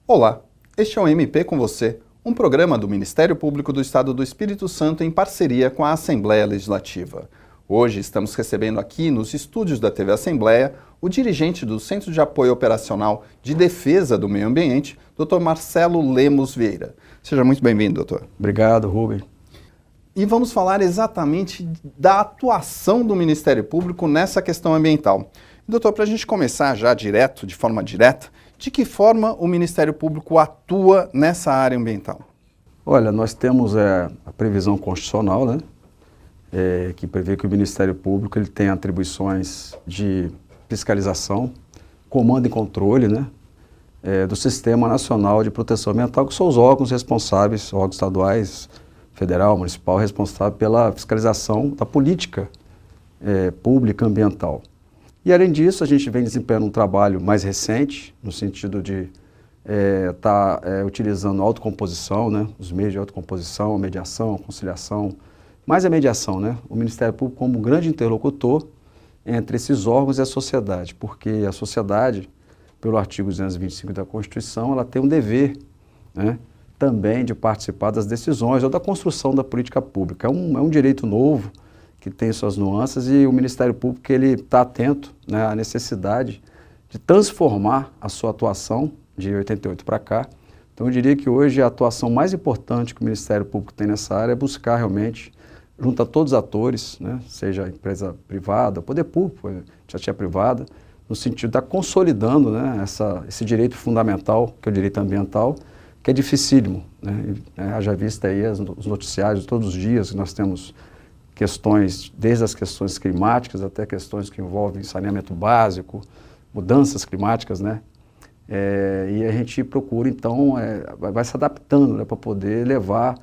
Olá, este é o MP com você, um programa do Ministério Público do Estado do Espírito Santo em parceria com a Assembleia Legislativa. Hoje estamos recebendo aqui nos estúdios da TV Assembleia o dirigente do Centro de Apoio Operacional de Defesa do Meio Ambiente, Dr. Marcelo Lemos Vieira. Seja muito bem-vindo, doutor. Obrigado, Rubem. E vamos falar exatamente da atuação do Ministério Público nessa questão ambiental. Doutor, para a gente começar já direto, de forma direta, de que forma o Ministério Público atua nessa área ambiental? Olha, nós temos a previsão constitucional, né, que prevê que o Ministério Público ele tem atribuições de fiscalização, comando e controle, né, do Sistema Nacional de Proteção Ambiental, que são os órgãos responsáveis, órgãos estaduais, federal, municipal, responsável pela fiscalização da política pública ambiental. E, além disso, a gente vem desempenhando um trabalho mais recente, no sentido de estar utilizando a autocomposição, né, os meios de autocomposição, a mediação, a conciliação, mais a mediação, né, o Ministério Público como um grande interlocutor entre esses órgãos e a sociedade, porque a sociedade, pelo artigo 225 da Constituição, ela tem um dever, né, também de participar das decisões ou da construção da política pública. É um direito novo, que tem suas nuances, e o Ministério Público ele está atento, né, à necessidade de transformar a sua atuação de 88 para cá. Então eu diria que hoje a atuação mais importante que o Ministério Público tem nessa área é buscar realmente, junto a todos os atores, né, seja a empresa privada, poder público, iniciativa privada, no sentido de estar consolidando, né, esse direito fundamental, que é o direito ambiental, que é dificílimo, né, haja vista aí os noticiários todos os dias que nós temos questões, desde as questões climáticas até questões que envolvem saneamento básico, mudanças climáticas, né? E a gente procura, então, vai se adaptando, né, para poder levar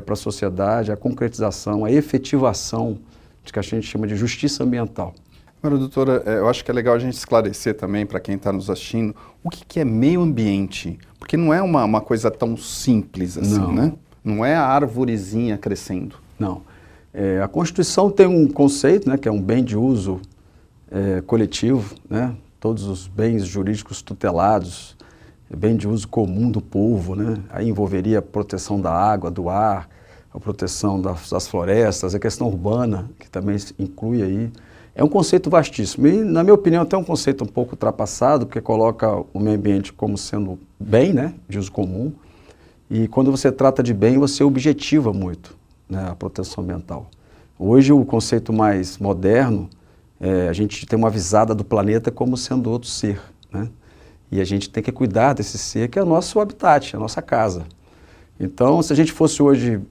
para a sociedade a concretização, a efetivação de que a gente chama de justiça ambiental. Agora, doutora, eu acho que é legal a gente esclarecer também para quem está nos assistindo o que é meio ambiente, porque não é uma coisa tão simples assim, Não. Né? Não é a arvorezinha crescendo. Não. A Constituição tem um conceito, né, que é um bem de uso coletivo, né, todos os bens jurídicos tutelados, bem de uso comum do povo, né, aí envolveria a proteção da água, do ar, a proteção das florestas, a questão urbana, que também inclui aí. É um conceito vastíssimo e, na minha opinião, até um conceito um pouco ultrapassado, porque coloca o meio ambiente como sendo bem, né, de uso comum, e quando você trata de bem, você objetiva muito, né, a proteção ambiental. Hoje, o conceito mais moderno, a gente tem uma visada do planeta como sendo outro ser, né? E a gente tem que cuidar desse ser que é o nosso habitat, a nossa casa. Então, se a gente fosse hoje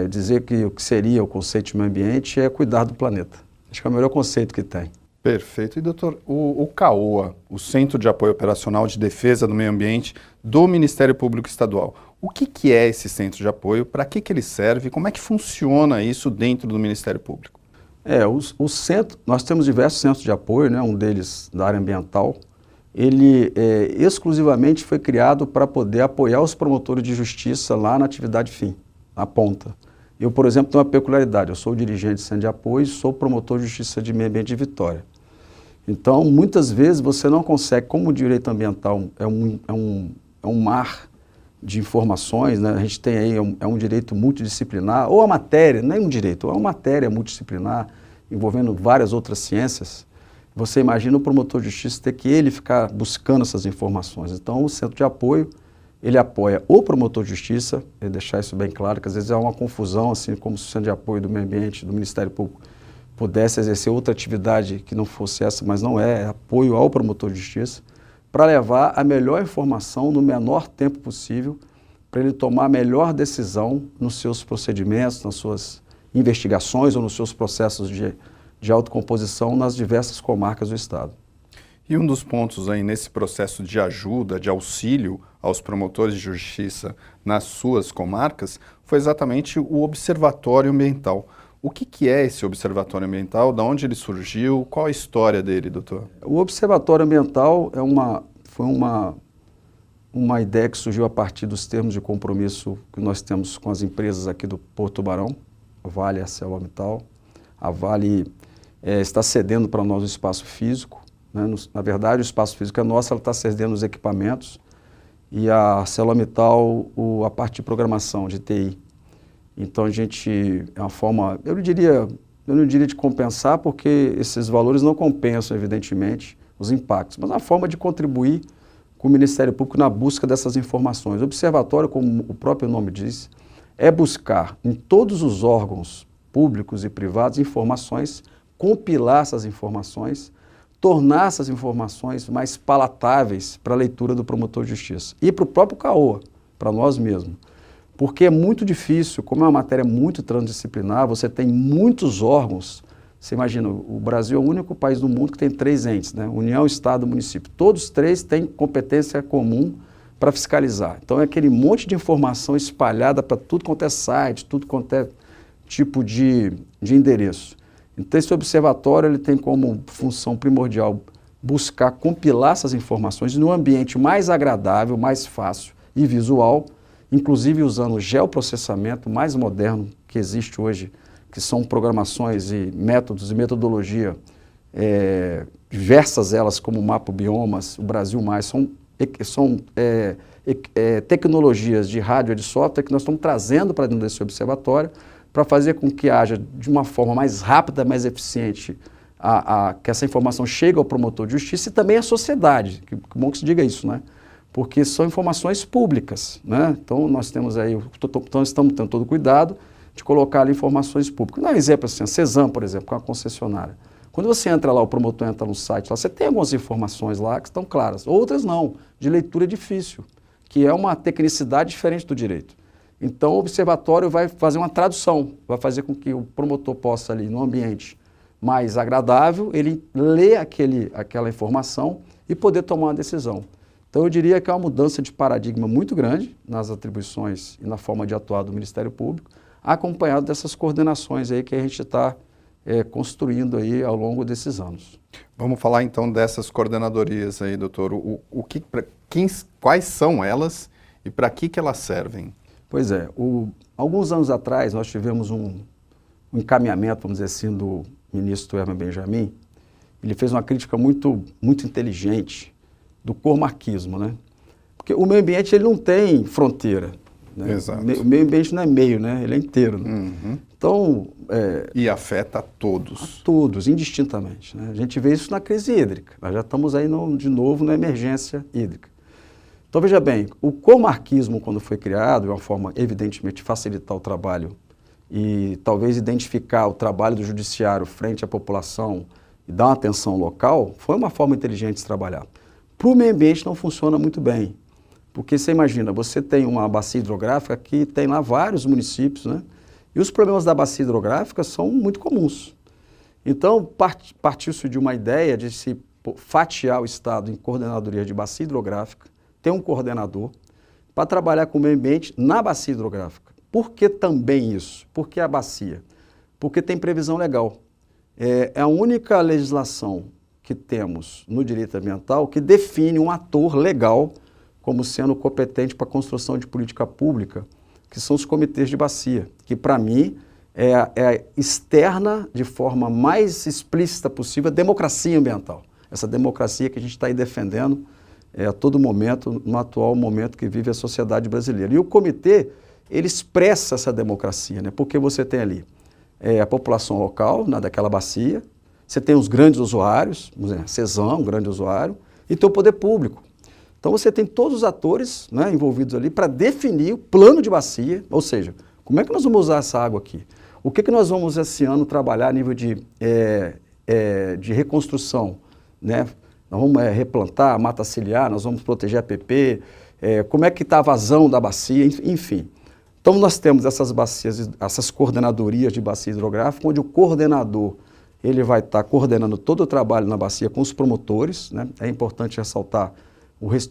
dizer que o que seria o conceito de meio ambiente é cuidar do planeta. Acho que é o melhor conceito que tem. Perfeito. E, doutor, o CAOA, o Centro de Apoio Operacional de Defesa do Meio Ambiente do Ministério Público Estadual, o que é esse centro de apoio, para que ele serve, como é que funciona isso dentro do Ministério Público? Nós temos diversos centros de apoio, né, um deles da área ambiental. Ele exclusivamente foi criado para poder apoiar os promotores de justiça lá na atividade fim, na ponta. Eu, por exemplo, tenho uma peculiaridade, eu sou dirigente do centro de apoio e sou promotor de justiça de meio ambiente de Vitória. Então, muitas vezes você não consegue, como o direito ambiental é um mar de informações, né? A gente tem aí um direito multidisciplinar, ou a matéria, não é um direito, é uma matéria multidisciplinar, envolvendo várias outras ciências. Você imagina o promotor de justiça ter que ele ficar buscando essas informações. Então, o centro de apoio, ele apoia o promotor de justiça, e deixar isso bem claro, que às vezes há uma confusão, assim como se o centro de apoio do meio ambiente, do Ministério Público, pudesse exercer outra atividade que não fosse essa, mas não é apoio ao promotor de justiça, para levar a melhor informação no menor tempo possível, para ele tomar a melhor decisão nos seus procedimentos, nas suas investigações ou nos seus processos de autocomposição nas diversas comarcas do Estado. E um dos pontos aí nesse processo de ajuda, de auxílio aos promotores de justiça nas suas comarcas, foi exatamente o Observatório Ambiental. O que é esse Observatório Ambiental? De onde ele surgiu? Qual a história dele, doutor? O Observatório Ambiental foi uma ideia que surgiu a partir dos termos de compromisso que nós temos com as empresas aqui do Porto Tubarão, a Vale e a ArcelorMittal. A Vale está cedendo para nós o espaço físico, né? Na verdade, o espaço físico é nosso, ela está cedendo os equipamentos e a ArcelorMittal a parte de programação, de TI. Então a gente, é uma forma, eu não diria de compensar, porque esses valores não compensam, evidentemente, os impactos, mas é uma forma de contribuir com o Ministério Público na busca dessas informações. O observatório, como o próprio nome diz, é buscar em todos os órgãos públicos e privados informações, compilar essas informações, tornar essas informações mais palatáveis para a leitura do promotor de justiça e para o próprio CAOA, para nós mesmos. Porque é muito difícil, como é uma matéria muito transdisciplinar, você tem muitos órgãos. Você imagina, o Brasil é o único país do mundo que tem 3 entes, né? União, Estado e município. Todos 3 têm competência comum para fiscalizar. Então é aquele monte de informação espalhada para tudo quanto é site, tudo quanto é tipo de endereço. Então esse observatório ele tem como função primordial buscar compilar essas informações num ambiente mais agradável, mais fácil e visual, inclusive usando o geoprocessamento mais moderno que existe hoje, que são programações e métodos e metodologia, diversas elas, como o Mapa Biomas, o Brasil Mais, são tecnologias de hardware e de software que nós estamos trazendo para dentro desse observatório para fazer com que haja, de uma forma mais rápida, mais eficiente, que essa informação chegue ao promotor de justiça e também à sociedade, que bom que se diga isso, né? Porque são informações públicas, né? Então nós temos aí, então estamos tendo todo cuidado de colocar ali informações públicas. Dá um exemplo assim, a Cesam, por exemplo, que é uma concessionária. Quando você entra lá, o promotor entra no site, lá, você tem algumas informações lá que estão claras, outras não, de leitura difícil, que é uma tecnicidade diferente do direito. Então o observatório vai fazer uma tradução, vai fazer com que o promotor possa ali, num ambiente mais agradável, ele ler aquela informação e poder tomar uma decisão. Então eu diria que é uma mudança de paradigma muito grande nas atribuições e na forma de atuar do Ministério Público, acompanhado dessas coordenações aí que a gente está construindo aí ao longo desses anos. Vamos falar então dessas coordenadorias aí, doutor. Quais são elas e para que elas servem? Pois é, alguns anos atrás nós tivemos um encaminhamento, vamos dizer assim, do ministro Herman Benjamin. Ele fez uma crítica muito inteligente do cormarquismo, né? Porque o meio ambiente ele não tem fronteira. Né? Exato. O meio ambiente não é meio, né? Ele é inteiro. Né? Uhum. Então, e afeta a todos. A todos, indistintamente. Né? A gente vê isso na crise hídrica. Nós já estamos aí de novo na emergência hídrica. Então, veja bem, o comarquismo, quando foi criado, é uma forma, evidentemente, de facilitar o trabalho e talvez identificar o trabalho do judiciário frente à população e dar uma atenção local, foi uma forma inteligente de se trabalhar. Para o meio ambiente não funciona muito bem, porque você imagina, você tem uma bacia hidrográfica que tem lá vários municípios, né? E os problemas da bacia hidrográfica são muito comuns. Então, partiu-se de uma ideia de se fatiar o Estado em coordenadoria de bacia hidrográfica, ter um coordenador para trabalhar com o meio ambiente na bacia hidrográfica. Por que também isso? Por que a bacia? Porque tem previsão legal. É a única legislação que temos no direito ambiental que define um ator legal como sendo competente para a construção de política pública, que são os comitês de bacia, que para mim externa de forma mais explícita possível a democracia ambiental. Essa democracia que a gente está aí defendendo a todo momento, no atual momento que vive a sociedade brasileira. E o comitê, ele expressa essa democracia, né? Porque você tem ali a população local, né, daquela bacia, você tem os grandes usuários, a Cesam, um grande usuário, e tem o poder público. Então você tem todos os atores, né, envolvidos ali para definir o plano de bacia, ou seja, como é que nós vamos usar essa água aqui? O que nós vamos esse ano trabalhar a nível de reconstrução, né? Nós vamos replantar, mata ciliar, nós vamos proteger a APP, como é que está a vazão da bacia, enfim. Então nós temos essas bacias, essas coordenadorias de bacia hidrográfica, onde o coordenador ele vai estar coordenando todo o trabalho na bacia com os promotores, né? É importante ressaltar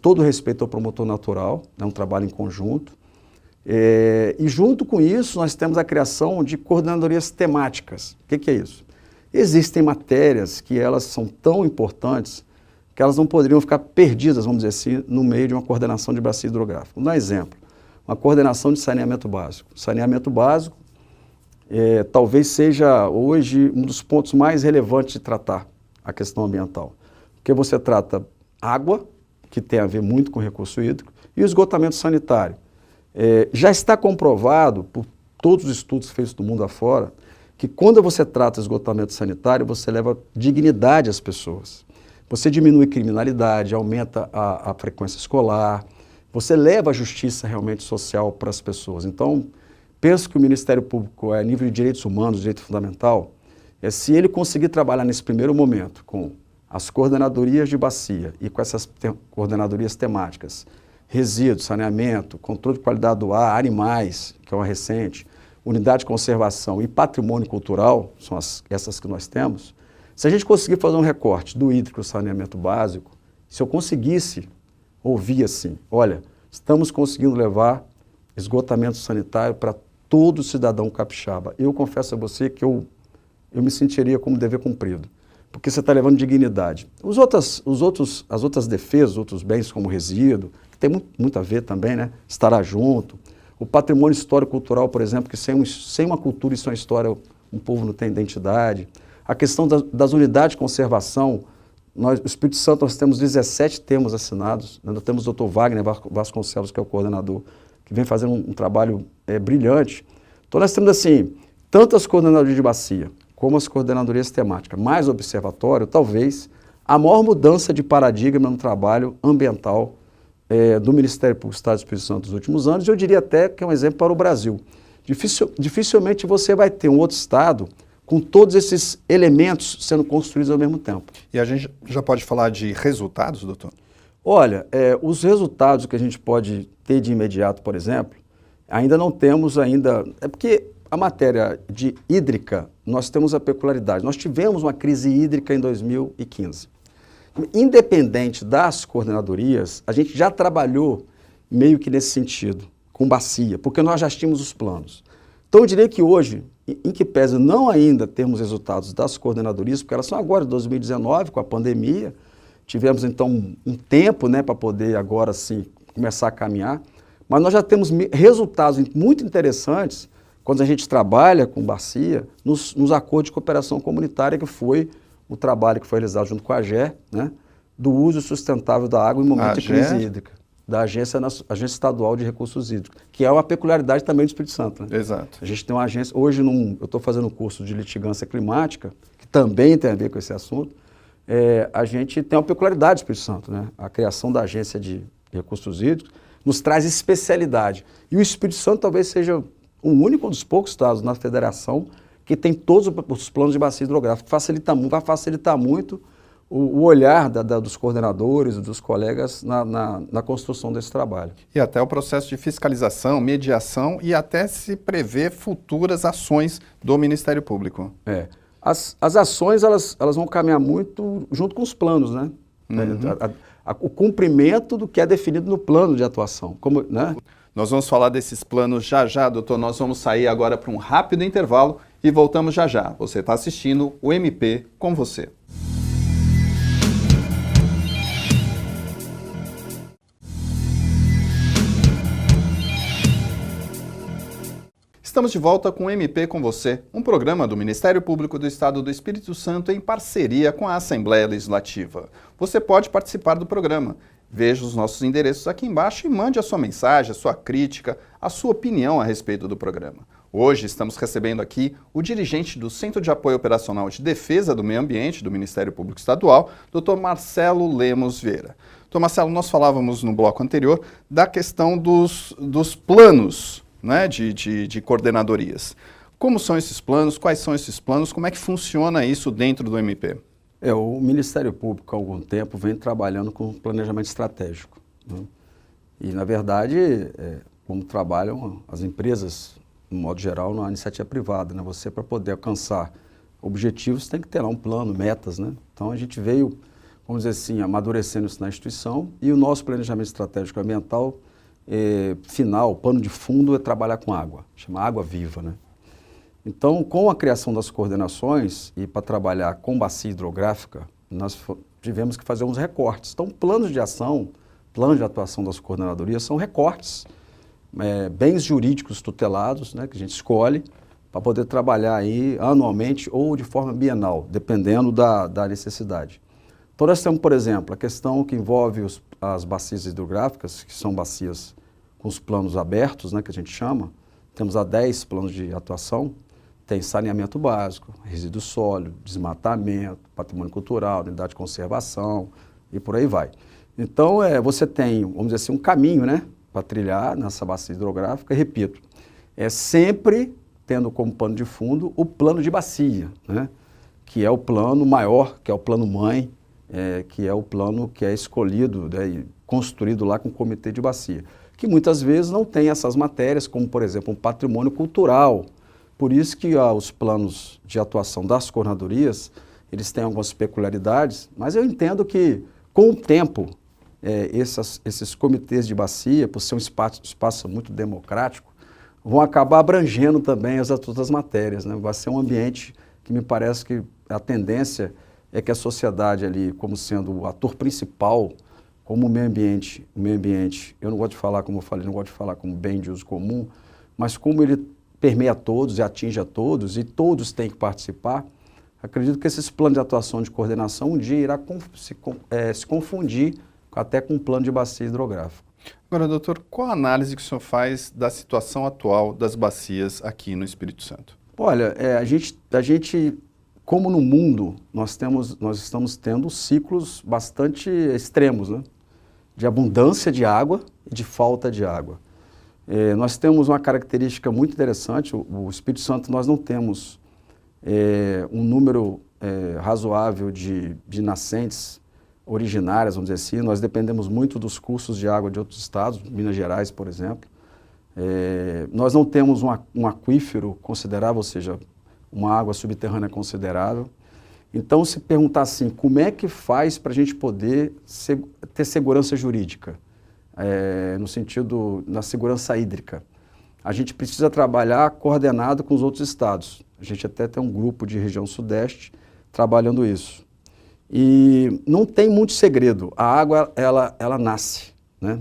todo o respeito ao promotor natural, é um trabalho em conjunto. E junto com isso nós temos a criação de coordenadorias temáticas. O que é isso? Existem matérias que elas são tão importantes que elas não poderiam ficar perdidas, vamos dizer assim, no meio de uma coordenação de bacia hidrográfica. Vou dar um exemplo, uma coordenação de saneamento básico. Saneamento básico talvez seja hoje um dos pontos mais relevantes de tratar a questão ambiental, porque você trata água, que tem a ver muito com recurso hídrico, E o esgotamento sanitário. Já está comprovado, por todos os estudos feitos do mundo afora, que quando você trata esgotamento sanitário, você leva dignidade às pessoas. Você diminui criminalidade, aumenta a frequência escolar, você leva a justiça realmente social para as pessoas. Então, penso que o Ministério Público, a nível de direitos humanos, direito fundamental, se ele conseguir trabalhar nesse primeiro momento com as coordenadorias de bacia e com essas coordenadorias temáticas, resíduos, saneamento, controle de qualidade do ar, animais, que é uma recente, unidade de conservação e patrimônio cultural, são essas que nós temos, se a gente conseguir fazer um recorte do hídrico, saneamento básico, se eu conseguisse ouvir assim, olha, estamos conseguindo levar esgotamento sanitário para todo cidadão capixaba, eu confesso a você que eu me sentiria como dever cumprido, porque você está levando dignidade. As outras defesas, os outros bens como resíduo, que tem muito a ver também, né? Estará junto. O patrimônio histórico-cultural, por exemplo, que sem uma cultura e sem uma história, um povo não tem identidade. A questão das unidades de conservação, no Espírito Santo nós temos 17 termos assinados, nós temos o Dr. Wagner Vasconcelos, que é o coordenador, que vem fazendo um trabalho brilhante. Então nós temos assim, tanto as coordenadorias de bacia, como as coordenadorias temáticas, mais observatório, talvez a maior mudança de paradigma no trabalho ambiental do Ministério Público do Estado do Espírito Santo nos últimos anos, eu diria até que é um exemplo para o Brasil. Dificilmente você vai ter um outro estado com todos esses elementos sendo construídos ao mesmo tempo. E a gente já pode falar de resultados, doutor? Olha, os resultados que a gente pode ter de imediato, por exemplo, ainda não temos é porque a matéria de hídrica, nós temos a peculiaridade, nós tivemos uma crise hídrica em 2015. Independente das coordenadorias, a gente já trabalhou meio que nesse sentido, com bacia, porque nós já tínhamos os planos. Então eu diria que hoje, em que pese não ainda termos resultados das coordenadorias, porque elas são agora de 2019, com a pandemia, tivemos então um tempo, né, para poder agora sim começar a caminhar, mas nós já temos resultados muito interessantes quando a gente trabalha com bacia nos acordos de cooperação comunitária, que foi o trabalho que foi realizado junto com a AGE, né, do uso sustentável da água em momento de crise hídrica, da Agência Estadual de Recursos Hídricos, que é uma peculiaridade também do Espírito Santo. Né? Exato. A gente tem uma agência, hoje eu estou fazendo um curso de litigância climática, que também tem a ver com esse assunto, a gente tem uma peculiaridade do Espírito Santo, né? A criação da Agência de Recursos Hídricos nos traz especialidade. E o Espírito Santo talvez seja o único dos poucos estados na federação que tem todos os planos de bacia hidrográfica. Vai facilitar muito o olhar dos coordenadores, dos colegas na construção desse trabalho. E até o processo de fiscalização, mediação e até se prever futuras ações do Ministério Público. As ações elas vão caminhar muito junto com os planos, né? Uhum. O cumprimento do que é definido no plano de atuação. Né? Nós vamos falar desses planos já, doutor. Nós vamos sair agora para um rápido intervalo e voltamos já. Você está assistindo o MP com você. Estamos de volta com o MP com você, um programa do Ministério Público do Estado do Espírito Santo em parceria com a Assembleia Legislativa. Você pode participar do programa. Veja os nossos endereços aqui embaixo e mande a sua mensagem, a sua crítica, a sua opinião a respeito do programa. Hoje estamos recebendo aqui o dirigente do Centro de Apoio Operacional de Defesa do Meio Ambiente do Ministério Público Estadual, Dr. Marcelo Lemos Vieira. Dr. Marcelo, nós falávamos no bloco anterior da questão dos planos, né, de coordenadorias. Como são esses planos? Quais são esses planos? Como é que funciona isso dentro do MP? O Ministério Público, há algum tempo, vem trabalhando com planejamento estratégico. Né? E, na verdade, como trabalham as empresas, no modo geral, na iniciativa privada. Né? Você, para poder alcançar objetivos, tem que ter lá um plano, metas. Né? Então, a gente veio, vamos dizer assim, amadurecendo isso na instituição e o nosso planejamento estratégico ambiental final, o pano de fundo, é trabalhar com água, chama Água Viva. Né? Então, com a criação das coordenações e para trabalhar com bacia hidrográfica, nós tivemos que fazer uns recortes. Então, planos de ação, planos de atuação das coordenadorias são recortes, bens jurídicos tutelados, né, que a gente escolhe para poder trabalhar aí anualmente ou de forma bienal, dependendo da necessidade. Então, nós temos, por exemplo, a questão que envolve as bacias hidrográficas, que são bacias com os planos abertos, né, que a gente chama, temos 10 planos de atuação, tem saneamento básico, resíduo sólido, desmatamento, patrimônio cultural, unidade de conservação e por aí vai. Então, você tem, vamos dizer assim, um caminho, né, para trilhar nessa bacia hidrográfica, e repito, sempre tendo como pano de fundo o plano de bacia, né, que é o plano maior, que é o plano mãe, que é o plano que é escolhido, né, e construído lá com o comitê de bacia, que muitas vezes não tem essas matérias, como, por exemplo, um patrimônio cultural. Por isso que os planos de atuação das coordenadorias, eles têm algumas peculiaridades, mas eu entendo que, com o tempo, esses comitês de bacia, por ser um espaço muito democrático, vão acabar abrangendo também as outras matérias, né? Vai ser um ambiente que me parece que a tendência é que a sociedade ali, como sendo o ator principal, como o meio ambiente, eu não gosto de falar, como eu falei, não gosto de falar como bem de uso comum, mas como ele permeia todos e atinge a todos, e todos têm que participar, acredito que esses planos de atuação de coordenação um dia irá se confundir até com um plano de bacia hidrográfica. Agora, doutor, qual a análise que o senhor faz da situação atual das bacias aqui no Espírito Santo? Olha, a gente, como no mundo, nós estamos tendo ciclos bastante extremos, né? De abundância de água e de falta de água. Nós temos uma característica muito interessante, o Espírito Santo nós não temos um número razoável de nascentes originárias, vamos dizer assim, nós dependemos muito dos cursos de água de outros estados, Minas Gerais, por exemplo. Nós não temos um aquífero considerável, ou seja, uma água subterrânea considerável. Então, se perguntar assim, como é que faz para a gente poder ter segurança jurídica? No sentido da segurança hídrica. A gente precisa trabalhar coordenado com os outros estados. A gente até tem um grupo de região sudeste trabalhando isso. E não tem muito segredo. A água, ela nasce, né?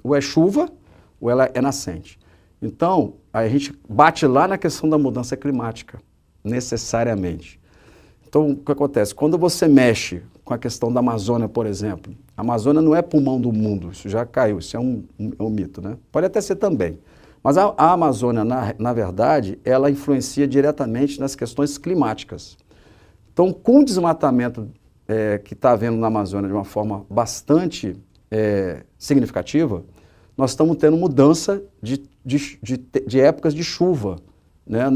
Ou é chuva, ou ela é nascente. Então, a gente bate lá na questão da mudança climática, necessariamente. Então, o que acontece? Quando você mexe com a questão da Amazônia, por exemplo, a Amazônia não é pulmão do mundo, isso já caiu, isso é um mito, né? Pode até ser também. Mas a Amazônia, na verdade, ela influencia diretamente nas questões climáticas. Então, com o desmatamento que está havendo na Amazônia de uma forma bastante significativa, nós estamos tendo mudança de épocas de chuva, né,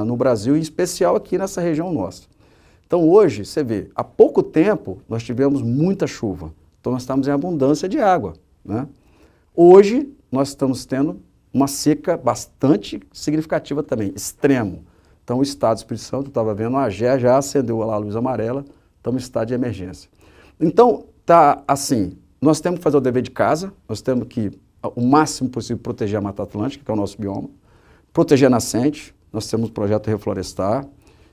no Brasil, em especial aqui nessa região nossa. Então, hoje, você vê, há pouco tempo nós tivemos muita chuva, então nós estamos em abundância de água, né? Hoje, nós estamos tendo uma seca bastante significativa também, extremo. Então, o estado do Espírito Santo, eu estava vendo, a AGE já acendeu lá a luz amarela, estamos em estado de emergência. Então, tá assim, nós temos que fazer o dever de casa, nós temos que, o máximo possível, proteger a Mata Atlântica, que é o nosso bioma, proteger a nascente, nós temos o projeto Reflorestar,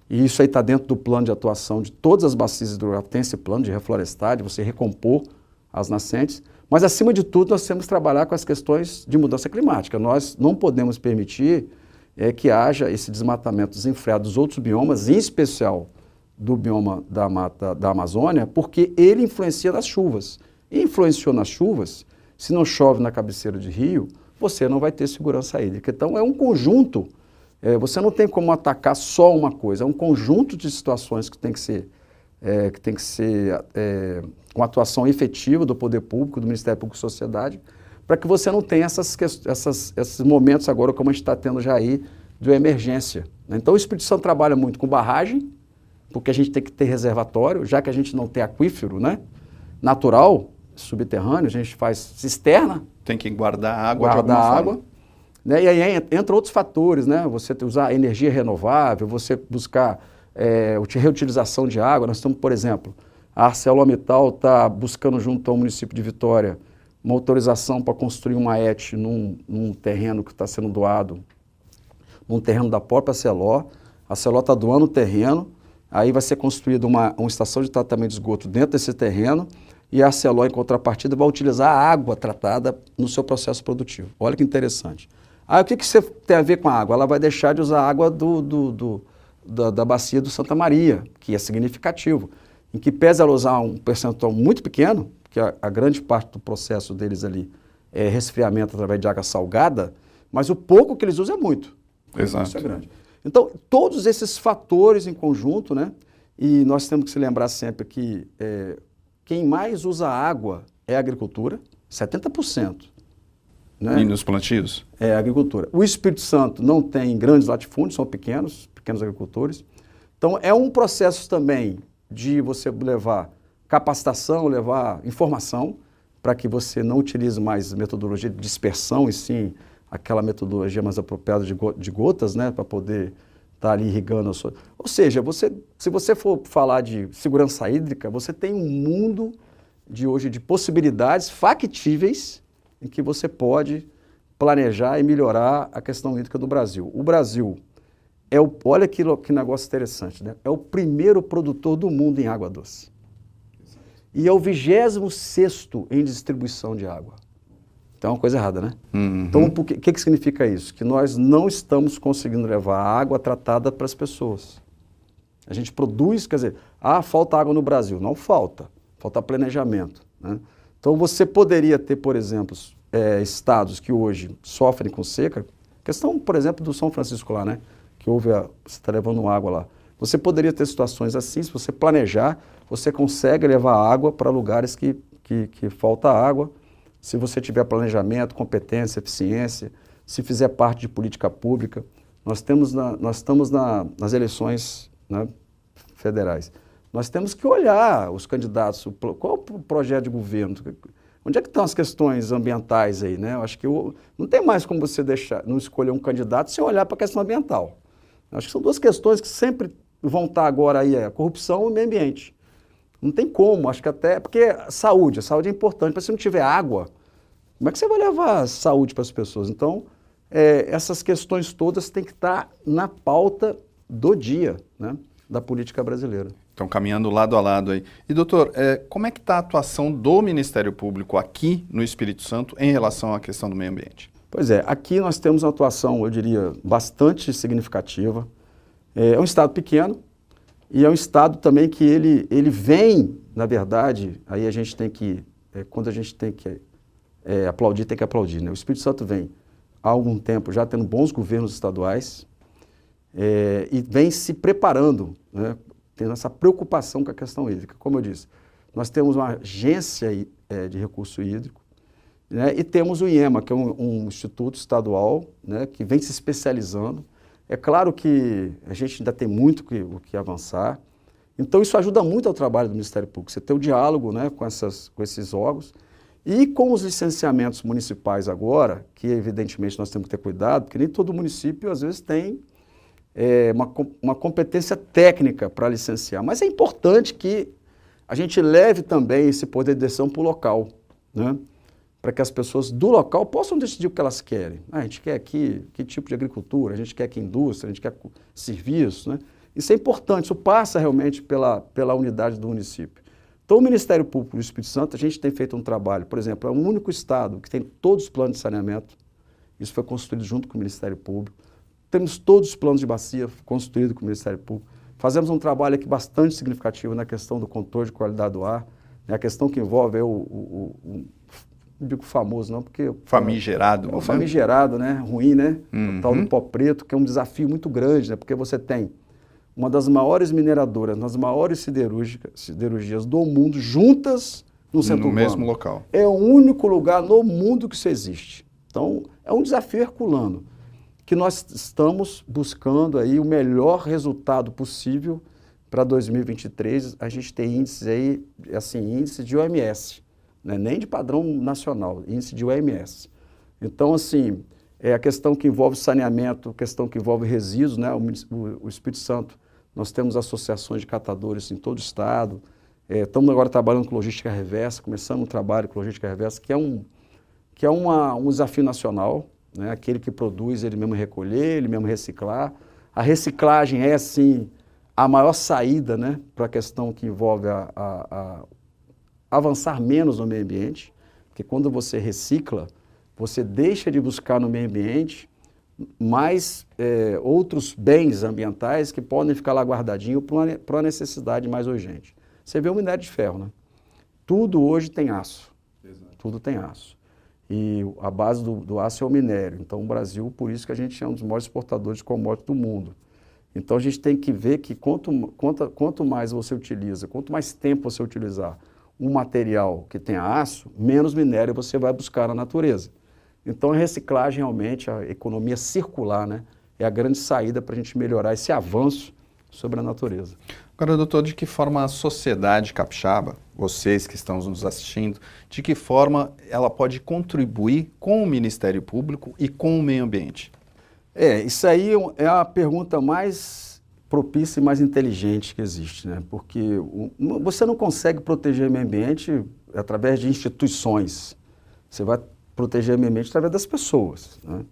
e isso aí está dentro do plano de atuação de todas as bacias hidrográficas, tem esse plano de reflorestar, de você recompor as nascentes, mas acima de tudo nós temos que trabalhar com as questões de mudança climática. Nós não podemos permitir que haja esse desmatamento desenfreado dos outros biomas, em especial do bioma da mata da Amazônia, porque ele influencia nas chuvas. E influenciou nas chuvas, se não chove na cabeceira de rio, você não vai ter segurança hídrica. Então é um conjunto. Você não tem como atacar só uma coisa, é um conjunto de situações que tem que ser com atuação efetiva do poder público, do Ministério Público e Sociedade, para que você não tenha esses momentos agora, como a gente está tendo já aí, de emergência. Então o Espírito Santo trabalha muito com barragem, porque a gente tem que ter reservatório, já que a gente não tem aquífero, né, natural, subterrâneo, a gente faz cisterna. Tem que guardar água de alguma forma. Né? E aí entra outros fatores, né? Você usar energia renovável, você buscar reutilização de água. Nós estamos, por exemplo, a ArcelorMittal está buscando junto ao município de Vitória uma autorização para construir uma ET num terreno que está sendo doado, num terreno da própria Arcelor. A Arcelor está doando o terreno, aí vai ser construída uma estação de tratamento de esgoto dentro desse terreno, e a Arcelor, em contrapartida, vai utilizar a água tratada no seu processo produtivo. Olha que interessante. O que você tem a ver com a água? Ela vai deixar de usar a água da bacia do Santa Maria, que é significativo. Em que pese ela usar um percentual muito pequeno, porque a grande parte do processo deles ali é resfriamento através de água salgada, mas o pouco que eles usam é muito. Exato. Isso é grande. Então, todos esses fatores em conjunto, né? E nós temos que se lembrar sempre que quem mais usa água é a agricultura, 70%. Né? E nos plantios? É a agricultura. O Espírito Santo não tem grandes latifúndios, são pequenos agricultores. Então, é um processo também de você levar capacitação, levar informação, para que você não utilize mais metodologia de dispersão, e sim aquela metodologia mais apropriada de gotas, né, para poder estar ali irrigando a sua... Ou seja, se você for falar de segurança hídrica, você tem um mundo de hoje de possibilidades factíveis em que você pode planejar e melhorar a questão hídrica do Brasil. O Brasil olha que negócio interessante, né? É o primeiro produtor do mundo em água doce. E é o 26º em distribuição de água. Então é uma coisa errada, né? Uhum. Então, o que significa isso? Que nós não estamos conseguindo levar água tratada para as pessoas. A gente produz, quer dizer, falta água no Brasil. Não falta, falta planejamento, né? Então você poderia ter, por exemplo, estados que hoje sofrem com seca, questão, por exemplo, do São Francisco lá, né? Que você está levando água lá. Você poderia ter situações assim, se você planejar, você consegue levar água para lugares que falta água, se você tiver planejamento, competência, eficiência, se fizer parte de política pública. Nós estamos nas eleições, né, federais. Nós temos que olhar os candidatos, qual o projeto de governo, onde é que estão as questões ambientais aí, né? Eu acho que não tem mais como você não escolher um candidato sem olhar para a questão ambiental. Eu acho que são duas questões que sempre vão estar agora aí, a corrupção e o meio ambiente. Não tem como, acho que até, porque a saúde é importante, mas se não tiver água, como é que você vai levar saúde para as pessoas? Então, essas questões todas têm que estar na pauta do dia, né, da política brasileira. Estão caminhando lado a lado aí. E, doutor, como é que está a atuação do Ministério Público aqui no Espírito Santo em relação à questão do meio ambiente? Pois é, aqui nós temos uma atuação, eu diria, bastante significativa. É um estado pequeno e é um estado também que ele vem, na verdade, aí a gente tem que, quando a gente tem que aplaudir, tem que aplaudir, né? O Espírito Santo vem há algum tempo já tendo bons governos estaduais e vem se preparando, né, tendo essa preocupação com a questão hídrica. Como eu disse, nós temos uma agência de recurso hídrico, né, e temos o IEMA, que é um instituto estadual, né, que vem se especializando. É claro que a gente ainda tem muito o que avançar, então isso ajuda muito ao trabalho do Ministério Público, você ter o diálogo, né, com esses órgãos e com os licenciamentos municipais agora, que evidentemente nós temos que ter cuidado, porque nem todo município às vezes tem uma competência técnica para licenciar, mas é importante que a gente leve também esse poder de decisão para o local, né? Para que as pessoas do local possam decidir o que elas querem. A gente quer aqui que tipo de agricultura, a gente quer que indústria, a gente quer serviço, né? Isso é importante, isso passa realmente pela unidade do município. Então, o Ministério Público do Espírito Santo, a gente tem feito um trabalho, por exemplo, é o único estado que tem todos os planos de saneamento, isso foi construído junto com o Ministério Público, temos todos os planos de bacia construídos com o Ministério Público, fazemos um trabalho aqui bastante significativo na questão do controle de qualidade do ar, né? A questão que envolve não digo famoso não, porque... Famigerado. O famigerado, né? Ruim, né? Uhum. O tal do pó preto, que é um desafio muito grande, né? Porque você tem uma das maiores mineradoras, uma das maiores siderurgias do mundo, juntas no centro urbano. No mesmo local. É o único lugar no mundo que isso existe. Então, é um desafio herculano, que nós estamos buscando aí o melhor resultado possível para 2023. A gente tem índices aí, assim, índice de OMS, né? Nem de padrão nacional, índice de OMS. Então, assim, a questão que envolve saneamento, a questão que envolve resíduos, né? O Espírito Santo, nós temos associações de catadores em todo o estado, estamos agora trabalhando com logística reversa, começando um trabalho com logística reversa, que é um desafio nacional, né? Aquele que produz, ele mesmo recolher, ele mesmo reciclar. A reciclagem é, assim, a maior saída, né, para a questão que envolve avançar menos no meio ambiente, porque quando você recicla, você deixa de buscar no meio ambiente mais outros bens ambientais que podem ficar lá guardadinhos para uma necessidade mais urgente. Você vê o minério de ferro, né? tudo hoje tem aço. Exato. Tudo tem aço. E a base do aço é o minério. Então, o Brasil, por isso que a gente é um dos maiores exportadores de commodities do mundo. Então, a gente tem que ver que quanto mais você utiliza, quanto mais tempo você utilizar um material que tenha aço, menos minério você vai buscar na natureza. Então, a reciclagem, realmente, a economia circular, né, é a grande saída para a gente melhorar esse avanço sobre a natureza. Agora, doutor, de que forma a sociedade capixaba, vocês que estão nos assistindo, de que forma ela pode contribuir com o Ministério Público e com o meio ambiente? Isso aí é a pergunta mais propícia e mais inteligente que existe, né? Porque você não consegue proteger o meio ambiente através de instituições. Você vai proteger o meio ambiente através das pessoas, né?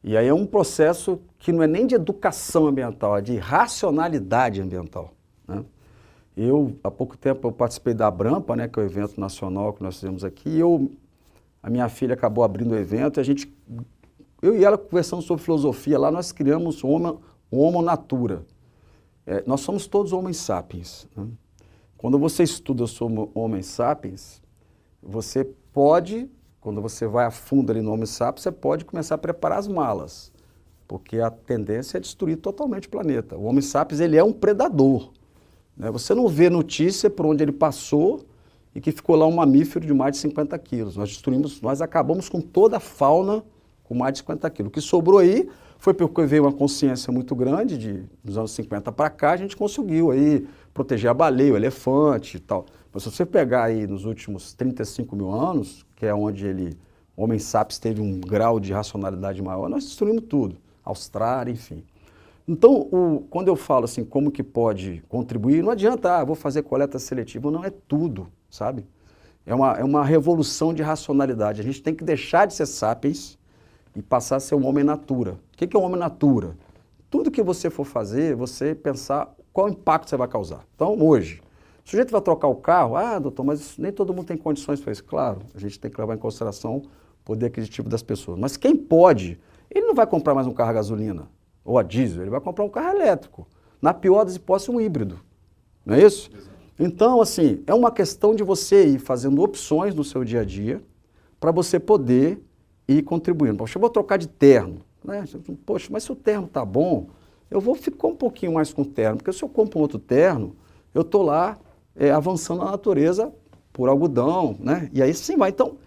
E aí é um processo que não é nem de educação ambiental, é de racionalidade ambiental, né? Há pouco tempo, eu participei da Abrampa, né, que é o evento nacional que nós fizemos aqui, e a minha filha acabou abrindo o evento, e eu e ela conversando sobre filosofia, lá nós criamos o Homo Natura. Nós somos todos Homo sapiens, né? Quando você estuda sobre Homo sapiens, você pode, quando você vai a fundo ali no Homo sapiens, você pode começar a preparar as malas, porque a tendência é destruir totalmente o planeta. O Homo sapiens, ele é um predador, né? Você não vê notícia por onde ele passou e que ficou lá um mamífero de mais de 50 quilos. Nós acabamos com toda a fauna com mais de 50 quilos. O que sobrou aí foi porque veio uma consciência muito grande, dos anos 50 para cá, a gente conseguiu aí proteger a baleia, o elefante e tal. Mas se você pegar aí nos últimos 35 mil anos, que é onde o Homo sapiens teve um grau de racionalidade maior, nós destruímos tudo. Austrália, enfim. Então, quando eu falo assim, como que pode contribuir, não adianta, vou fazer coleta seletiva. Não é tudo, sabe? É uma revolução de racionalidade. A gente tem que deixar de ser sapiens e passar a ser um homem natura. O que é um homem natura? Tudo que você for fazer, você pensar qual impacto você vai causar. Então, hoje, o sujeito vai trocar o carro, doutor, mas nem todo mundo tem condições para isso. Claro, a gente tem que levar em consideração o poder aquisitivo das pessoas. Mas quem pode, ele não vai comprar mais um carro a gasolina ou a diesel, ele vai comprar um carro elétrico. Na pior das hipóteses, um híbrido. Não é isso? Exato. Então, assim, é uma questão de você ir fazendo opções no seu dia a dia para você poder ir contribuindo. Poxa, eu vou trocar de terno, né? Poxa, mas se o terno tá bom, eu vou ficar um pouquinho mais com o terno, porque se eu compro um outro terno, eu estou lá avançando na natureza por algodão, né? E aí sim vai. Então,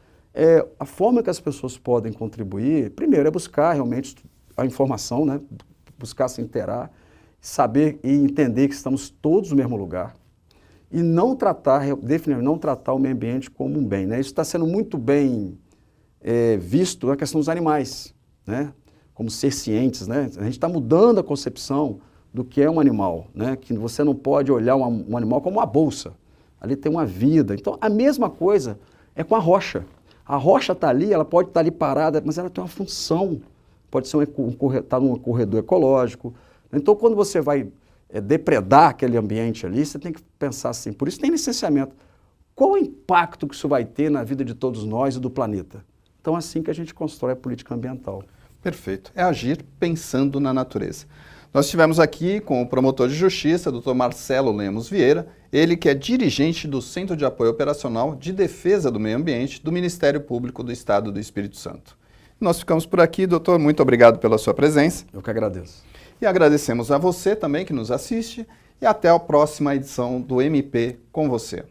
a forma que as pessoas podem contribuir, primeiro, é buscar realmente a informação, né? Buscar se inteirar, saber e entender que estamos todos no mesmo lugar e não tratar, definitivamente, não tratar o meio ambiente como um bem, né? Isso está sendo muito bem visto na questão dos animais, né? Como ser cientes, né? A gente está mudando a concepção do que é um animal, né? Que você não pode olhar um animal como uma bolsa. Ali tem uma vida. Então, a mesma coisa é com a rocha. A rocha está ali, ela pode estar ali parada, mas ela tem uma função. Pode ser estar num corredor ecológico. Então, quando você vai depredar aquele ambiente ali, você tem que pensar assim. Por isso tem licenciamento. Qual o impacto que isso vai ter na vida de todos nós e do planeta? Então, é assim que a gente constrói a política ambiental. Perfeito. É agir pensando na natureza. Nós estivemos aqui com o promotor de justiça, Dr. Marcelo Lemos Vieira, ele que é dirigente do Centro de Apoio Operacional de Defesa do Meio Ambiente do Ministério Público do Estado do Espírito Santo. Nós ficamos por aqui, doutor. Muito obrigado pela sua presença. Eu que agradeço. E agradecemos a você também que nos assiste e até a próxima edição do MP com você.